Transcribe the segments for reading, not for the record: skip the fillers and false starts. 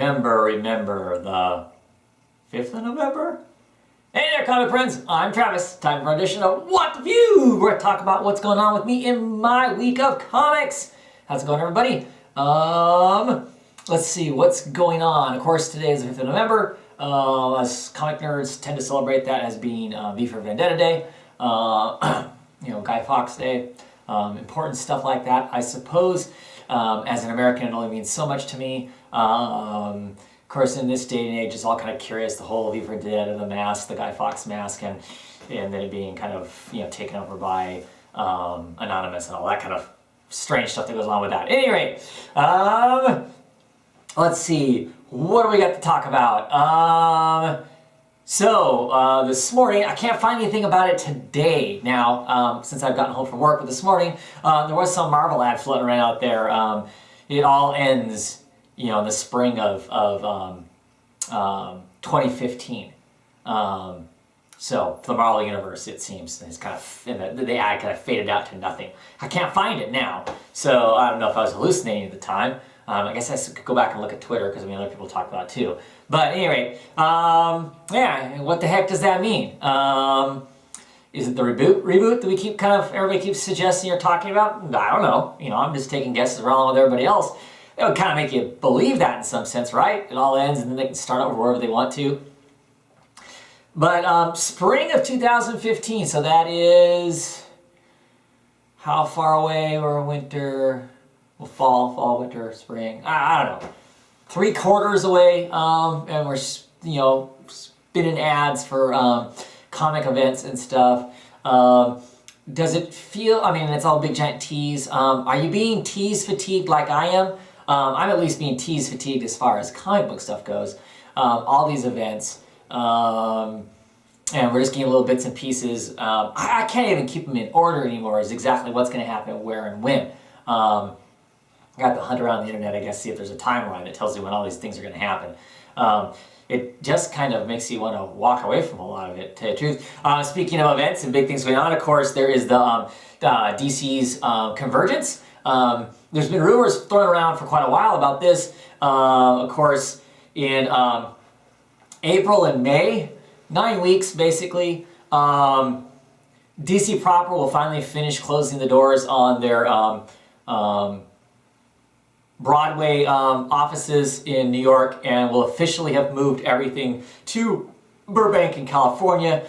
Remember the 5th of November? Hey there, comic friends. I'm Travis. Time for an edition of What the Fugue, where I talk about what's going on with me in my week of comics. How's it going, everybody? Let's see what's going on. Of course, today is the 5th of November. Us comic nerds tend to celebrate that as being V for Vendetta Day. Guy Fawkes Day. Important stuff like that, I suppose. As an American, it only means so much to me. Of course, in this day and age, it's all kind of curious, the whole V for Vendetta, the mask, the Guy Fawkes mask, and then it being kind of, taken over by Anonymous and all that kind of strange stuff that goes on with that. At any rate, let's see, what do we got to talk about? This morning, I can't find anything about it today now, since I've gotten home from work, but this morning, there was some Marvel ad floating around out there. It all ends, in the spring of 2015. So, the Marvel Universe, it seems, is kind of, the ad kind of faded out to nothing. I can't find it now, so I don't know if I was hallucinating at the time. I guess I could go back and look at Twitter, because other people talk about it too. But anyway, what the heck does that mean? Is it the reboot that we keep everybody keeps suggesting or talking about? I don't know. I'm just taking guesses along with everybody else. It would kind of make you believe that in some sense, right? It all ends and then they can start over wherever they want to. But spring of 2015, so that is how far away? Or winter? Well, fall, winter, spring. I don't know. 3/4 away, and we're spinning ads for comic events and stuff. Does it feel? I mean, it's all big giant tease. Are you being tease fatigued like I am? I'm at least being tease fatigued as far as comic book stuff goes. All these events, and we're just getting little bits and pieces. I can't even keep them in order anymore. Is exactly what's going to happen, where, and when. I got to hunt around the internet, I guess, see if there's a timeline that tells you when all these things are going to happen. It just kind of makes you want to walk away from a lot of it, to tell you the truth. Speaking of events and big things going on, of course, there is the DC's Convergence. There's been rumors thrown around for quite a while about this. Of course, in April and May, 9 weeks basically, DC proper will finally finish closing the doors on their Broadway offices in New York, and will officially have moved everything to Burbank in California.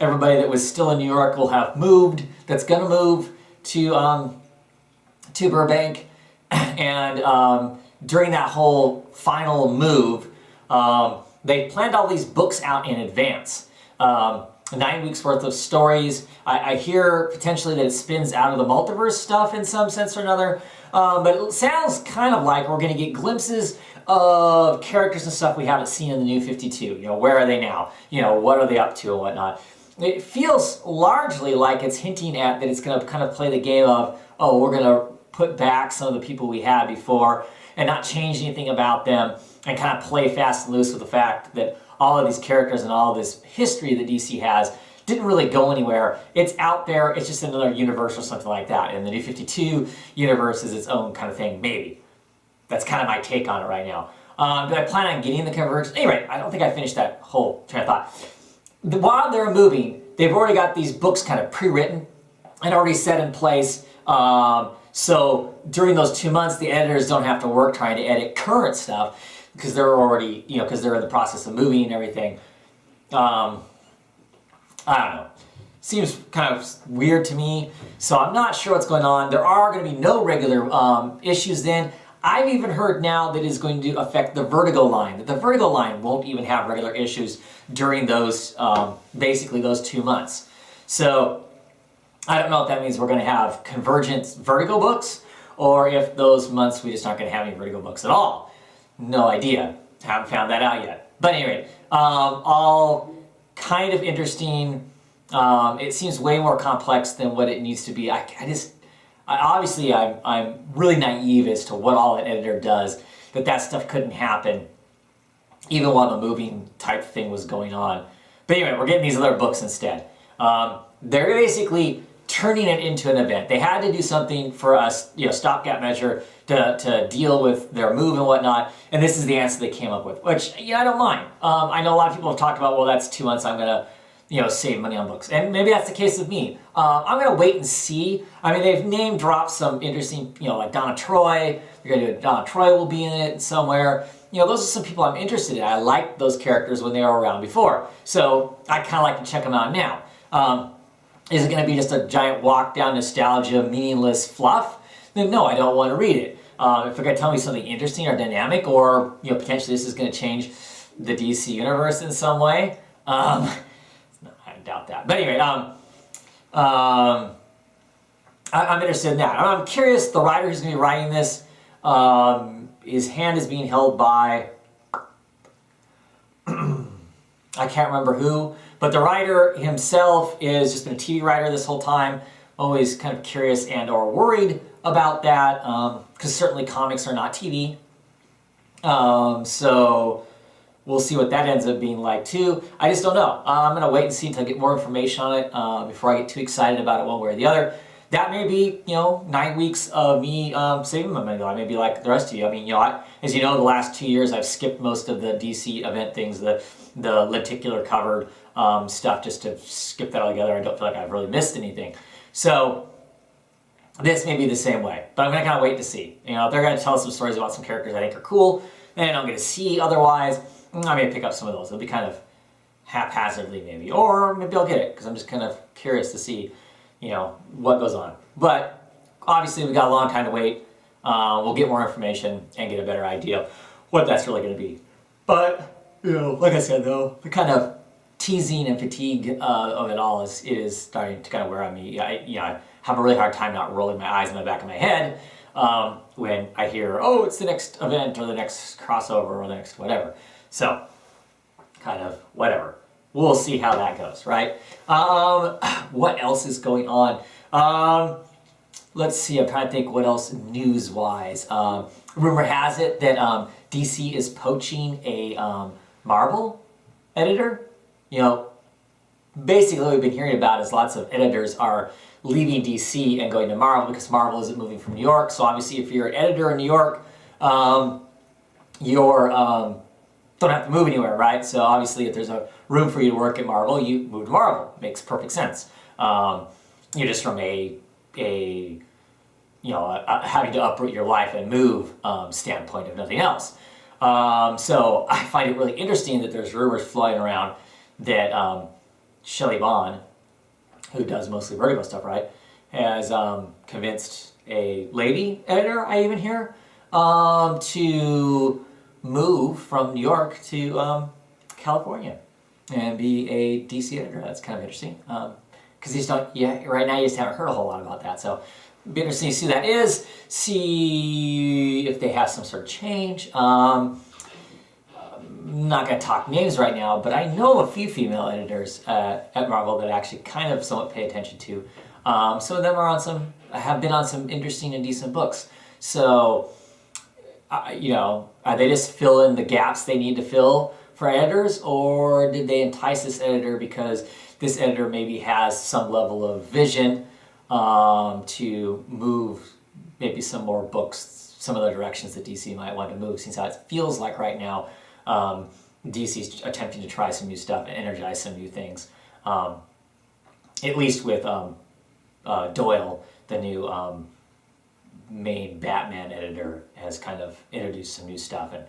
Everybody that was still in New York will have moved, that's going to move to Burbank. And during that whole final move, they planned all these books out in advance. 9 weeks worth of stories. I hear potentially that it spins out of the multiverse stuff in some sense or another. But it sounds kind of like we're going to get glimpses of characters and stuff we haven't seen in the New 52. Where are they now? What are they up to and whatnot. It feels largely like it's hinting at that it's going to kind of play the game of, oh, we're going to put back some of the people we had before and not change anything about them, and kind of play fast and loose with the fact that all of these characters and all of this history that DC has didn't really go anywhere. It's out there, it's just another universe or something like that. And the New 52 universe is its own kind of thing, maybe. That's kind of my take on it right now. Do I plan on getting the Convergence? Anyway, I don't think I finished that whole train of thought. While they're moving, they've already got these books kind of pre-written and already set in place. So during those 2 months, the editors don't have to work trying to edit current stuff, because they're already, because they're in the process of moving and everything. I don't know. Seems kind of weird to me, so I'm not sure what's going on. There are going to be no regular issues then. I've even heard now that it's going to affect the Vertigo line, that the Vertigo line won't even have regular issues during those, basically those 2 months. So I don't know if that means we're going to have Convergence Vertigo books, or if those months we just aren't going to have any Vertigo books at all. No idea. Haven't found that out yet. But anyway, all kind of interesting. It seems way more complex than what it needs to be. Obviously, I'm really naive as to what all an editor does, that stuff couldn't happen even while the moving type thing was going on. But anyway, we're getting these other books instead. They're basically turning it into an event. They had to do something for us, stopgap measure to deal with their move and whatnot. And this is the answer they came up with, which, I don't mind. I know a lot of people have talked about, well, that's 2 months. I'm going to, save money on books. And maybe that's the case with me. I'm going to wait and see. I mean, they've name dropped some interesting, like Donna Troy. They're going to do Donna Troy will be in it somewhere. Those are some people I'm interested in. I liked those characters when they were around before. So I kind of like to check them out now. Is it going to be just a giant walk down nostalgia, meaningless fluff? Then no, I don't want to read it. If they're going to tell me something interesting or dynamic, or potentially this is going to change the DC universe in some way, I doubt that. But anyway, I'm interested in that. I'm curious. The writer who's going to be writing this, his hand is being held by I can't remember who, but the writer himself is just been a TV writer this whole time. Always kind of curious and or worried about that, because certainly comics are not TV. So we'll see what that ends up being like too. I just don't know. I'm going to wait and see until I get more information on it before I get too excited about it one way or the other. That may be, 9 weeks of me saving my money. I may be like the rest of you. I mean, as you know, the last 2 years I've skipped most of the DC event things, the lenticular covered stuff, just to skip that altogether. I don't feel like I've really missed anything. So this may be the same way, but I'm going to kind of wait to see. If they're going to tell us some stories about some characters I think are cool, and I'm going to see otherwise, I may pick up some of those. It'll be kind of haphazardly maybe, or maybe I'll get it because I'm just kind of curious to see what goes on. But obviously we've got a long time to wait. We'll get more information and get a better idea what that's really going to be. But, like I said though, the kind of teasing and fatigue of it all is starting to kind of wear on me. I have a really hard time not rolling my eyes in the back of my head when I hear, oh, it's the next event or the next crossover or the next whatever. So, kind of whatever. We'll see how that goes, right? What else is going on? Let's see, I'm trying to think what else news-wise. Rumor has it that DC is poaching a Marvel editor. Basically what we've been hearing about is lots of editors are leaving DC and going to Marvel because Marvel isn't moving from New York. So obviously if you're an editor in New York, you're don't have to move anywhere, right? So obviously if there's a room for you to work at Marvel, you move to Marvel. Makes perfect sense. Just from a having to uproot your life and move standpoint, if nothing else. So I find it really interesting that there's rumors flying around that Shelley Vaughn, who does mostly Vertigo stuff, right, has convinced a lady editor, I even hear, to move from New York to California and be a DC editor. That's kind of interesting. Because right now you just haven't heard a whole lot about that. So it'd be interesting to see who that is, see if they have some sort of change. I'm not going to talk names right now, but I know a few female editors at Marvel that I actually kind of somewhat pay attention to. Some of them have been on some interesting and decent books. So, they just fill in the gaps they need to fill for editors, or did they entice this editor because this editor maybe has some level of vision to move maybe some more books, some of the directions that DC might want to move, since it feels like right now DC's attempting to try some new stuff and energize some new things. At least with Doyle, the new main Batman editor, has kind of introduced some new stuff and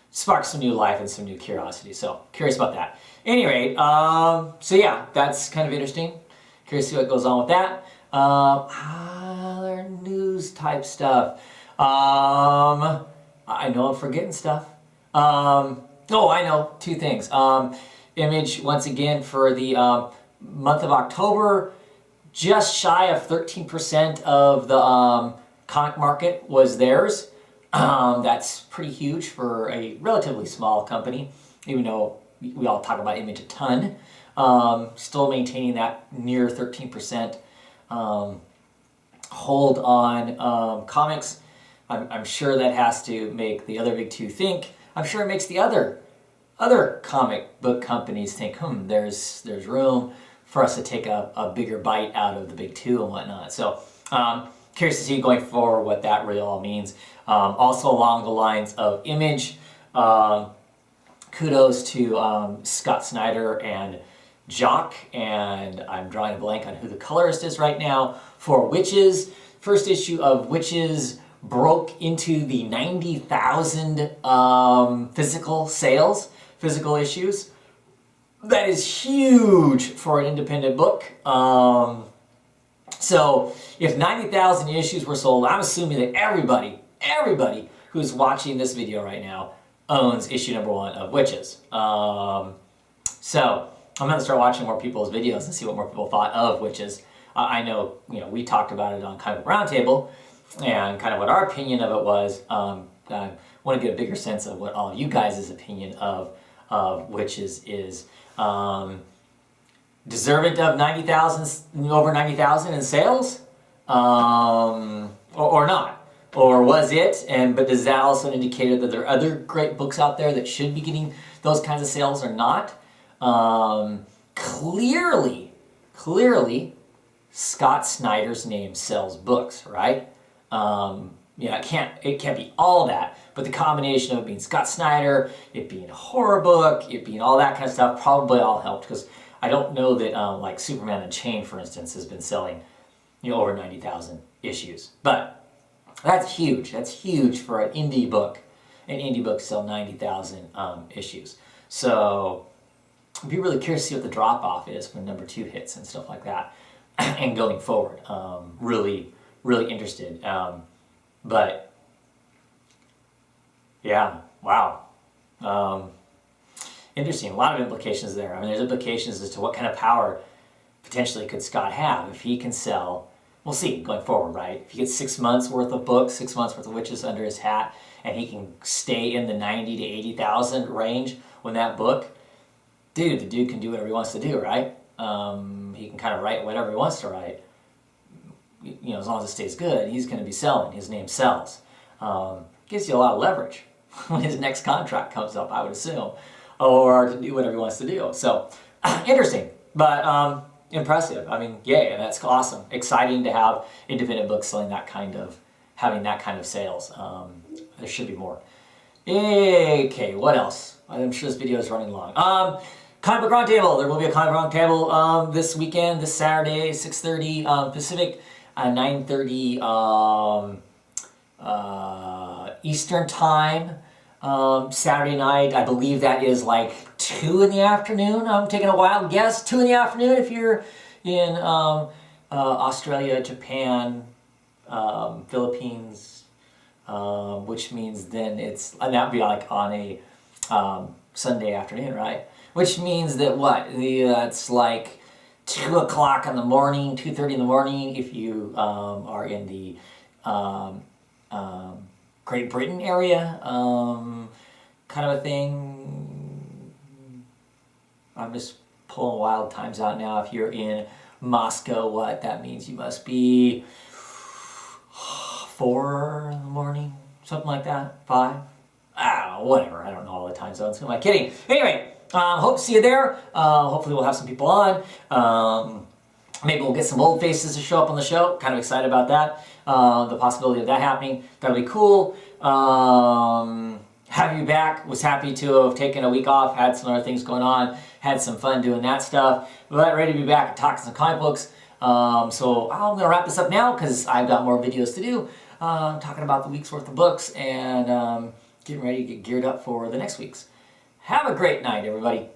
sparked some new life and some new curiosity. So curious about that. At any rate, so yeah, that's kind of interesting. Curious to see what goes on with that. Other news type stuff. I know I'm forgetting stuff. I know, two things. Image, once again, for the month of October, just shy of 13% of the comic market was theirs. That's pretty huge for a relatively small company, even though we all talk about Image a ton. Still maintaining that near 13% hold on comics. I'm sure that has to make the other big two think. I'm sure it makes the other comic book companies think, there's room for us to take a bigger bite out of the big two and whatnot. So curious to see going forward what that really all means. Also along the lines of Image, kudos to Scott Snyder and Jock, and I'm drawing a blank on who the colorist is right now, for Witches. First issue of Witches broke into the 90,000 physical sales, physical issues. That is huge for an independent book. So if 90,000 issues were sold, I'm assuming that everybody who's watching this video right now owns issue number 1 of Witches. So I'm going to start watching more people's videos and see what more people thought of Witches. I know, we talked about it on kind of a roundtable and kind of what our opinion of it was. I want to get a bigger sense of what all of you guys' opinion of Witches is. Deserving of 90,000, over 90,000 in sales, or not? Or was it? But does that also indicate that there are other great books out there that should be getting those kinds of sales or not? Clearly, Scott Snyder's name sells books, right? It can't be all that, but the combination of it being Scott Snyder, it being a horror book, it being all that kind of stuff probably all helped, because I don't know that like Superman Unchained, for instance, has been selling over 90,000 issues. But that's huge. That's huge for an indie book. An indie book sell 90,000 issues. So I'd be really curious to see what the drop-off is when number 2 hits and stuff like that. And going forward, really interested. But yeah, wow. Interesting. A lot of implications there. I mean, there's implications as to what kind of power potentially could Scott have if he can sell. We'll see going forward, right? If he gets 6 months worth of books, 6 months worth of Witches under his hat, and he can stay in the 90 to 80,000 range when that book, the dude can do whatever he wants to do, right? He can kind of write whatever he wants to write. As long as it stays good, he's going to be selling. His name sells. Gives you a lot of leverage when his next contract comes up, I would assume, or to do whatever he wants to do. So, interesting, but impressive. I mean, yay, and that's awesome. Exciting to have independent books selling having that kind of sales. There should be more. Okay, what else? I'm sure this video is running long. Comic Book Roundtable. There will be a Comic Book Roundtable this weekend, this Saturday, 6:30 Pacific, 9:30 Eastern Time. Saturday night, I believe that is like 2 in the afternoon. I'm taking a wild guess. 2 in the afternoon if you're in Australia, Japan, Philippines, which means then and that would be like on a Sunday afternoon, right? Which means that it's like 2 o'clock in the morning, 2:30 in the morning if you are in the Great Britain area, kind of a thing. I'm just pulling wild times out now. If you're in Moscow, that means you must be 4 in the morning, something like that, 5. I don't know, whatever. I don't know all the time zones. Who am I kidding? Anyway, hope to see you there. Hopefully we'll have some people on. Maybe we'll get some old faces to show up on the show. Kind of excited about that. The possibility of that happening. That'll be cool. Have you back. Was happy to have taken a week off. Had some other things going on. Had some fun doing that stuff. But ready to be back and talking some comic books. So I'm going to wrap this up now because I've got more videos to do. Talking about the week's worth of books and getting ready to get geared up for the next week's. Have a great night, everybody.